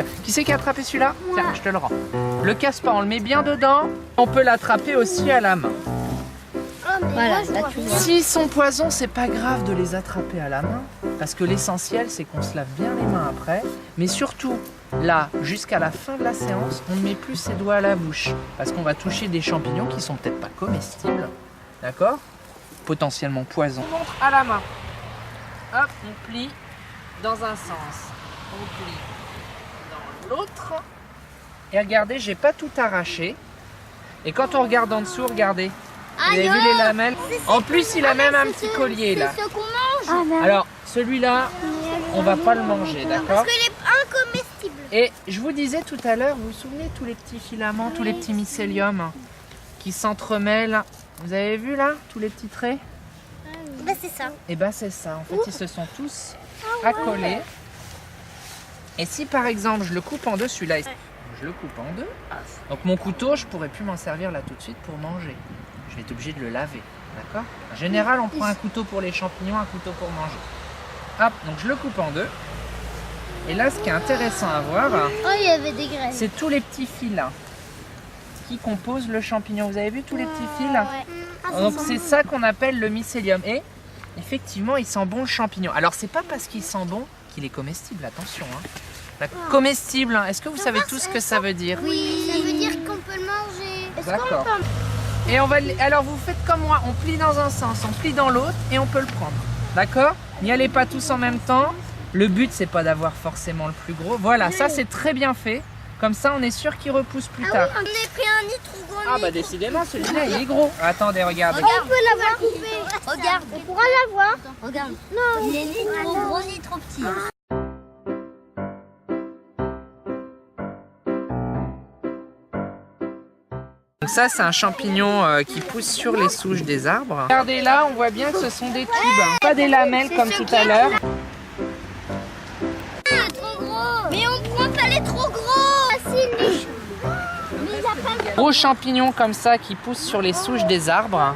celui-là. Qui c'est qui a attrapé celui-là? Tiens, je te le rends. Le casse pas, on le met bien dedans. On peut l'attraper aussi à la main. Voilà, là tu vois. S'ils sont poison, c'est pas grave de les attraper à la main. Parce que l'essentiel, c'est qu'on se lave bien les mains après. Mais surtout, là, jusqu'à la fin de la séance, on ne met plus ses doigts à la bouche. Parce qu'on va toucher des champignons qui sont peut-être pas comestibles. D'accord? Potentiellement poison. On montre à la main. Hop, on plie dans un sens. On plie dans l'autre. Et regardez, j'ai pas tout arraché. Et quand on regarde en dessous, regardez. Vous avez vu les lamelles? En plus, il a même un petit collier là. C'est ce qu'on mange. Alors, celui-là, on va pas le manger, d'accord? Parce qu'il est incomestible. Et je vous disais tout à l'heure, vous vous souvenez tous les petits filaments, tous les petits mycéliums qui s'entremêlent? Vous avez vu là, tous les petits traits? Bah c'est ça. Et ben c'est ça, en fait ils se sont tous accolés. Et si par exemple je le coupe en deux, celui-là, je le coupe en deux, donc mon couteau, je pourrais plus m'en servir là tout de suite pour manger. Je vais être obligé de le laver, d'accord? En général, on prend un couteau pour les champignons, un couteau pour manger. Hop, donc je le coupe en deux. Et là, ce qui est intéressant à voir, Oh, il y avait des graines. c'est tous les petits fils là, qui composent le champignon. Vous avez vu tous les petits fils là? Donc c'est ça qu'on appelle le mycélium. Et effectivement, il sent bon le champignon. Alors c'est pas parce qu'il sent bon qu'il est comestible, attention. Hein. Comestible, hein. Est-ce que vous savez tout ce que ça veut dire? Oui, ça veut dire qu'on peut le manger. D'accord. Et on va, alors vous faites comme moi, on plie dans un sens, on plie dans l'autre et on peut le prendre. D'accord? N'y allez pas tous en même temps. Le but c'est pas d'avoir forcément le plus gros. Voilà, ça c'est très bien fait. Comme ça on est sûr qu'il repousse plus tard. On a pris un nid trop gros. Ah bah décidément celui-là il est gros. Attendez, regardez. On peut l'avoir coupé. Regarde, on pourra l'avoir. Regarde. Non, il est ni trop gros ni trop petit. Donc ça c'est un champignon qui pousse sur les souches des arbres. Regardez là, on voit bien que ce sont des tubes, hein. Pas des lamelles comme tout à l'heure. Trop gros. Mais on prend pas les trop gros. C'est une niche. Mais il a pas. Gros champignons comme ça qui poussent sur les souches des arbres.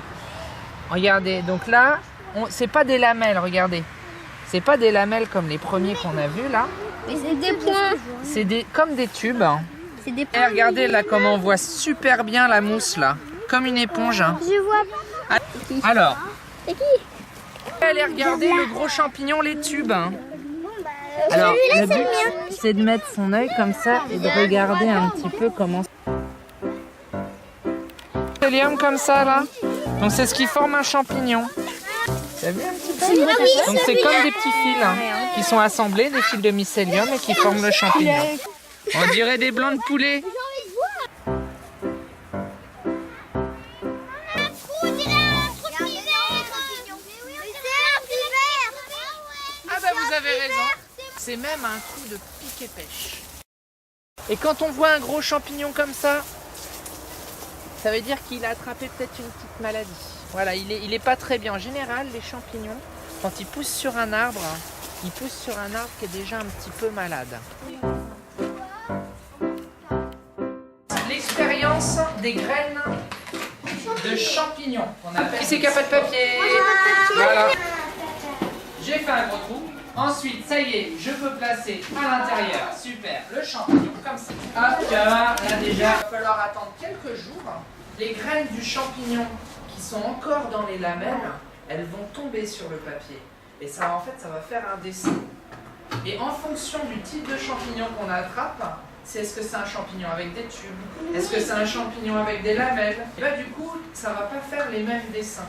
Regardez, donc là, c'est pas des lamelles, regardez. C'est pas des lamelles comme les premiers qu'on a vus là. Mais c'est des points. C'est comme des tubes. C'est des Et points. regardez là comment on voit super bien la mousse là. Comme une éponge. Hein. Je vois pas. Alors, C'est qui? allez regarder le gros champignon, les tubes. Hein. Alors, le but, c'est de mettre son œil comme ça et de regarder un petit peu comment... Mycélium comme ça, là. Donc, c'est ce qui forme un champignon. T'as vu un petit peu? Donc, c'est comme des petits fils hein, qui sont assemblés, des fils de mycélium et qui forment le champignon. On dirait des blancs de poulet. Ah bah vous avez raison. C'est même un coup de pique et pêche. Et quand on voit un gros champignon comme ça veut dire qu'il a attrapé peut-être une petite maladie. Voilà, il est pas très bien. En général, les champignons, quand ils poussent sur un arbre, ils poussent sur un arbre qui est déjà un petit peu malade. L'expérience des graines de champignons qu'on appelle. Qui c'est qui a pas de papier? Voilà. J'ai fait un gros trou. Ensuite, ça y est, je peux placer à l'intérieur, super, le champignon comme ça. Hop, là déjà, il va falloir attendre quelques jours. Les graines du champignon qui sont encore dans les lamelles, elles vont tomber sur le papier. Et ça, en fait, ça va faire un dessin. Et en fonction du type de champignon qu'on attrape, c'est est-ce que c'est un champignon avec des tubes, est-ce que c'est un champignon avec des lamelles. Et bah du coup, ça va pas faire les mêmes dessins.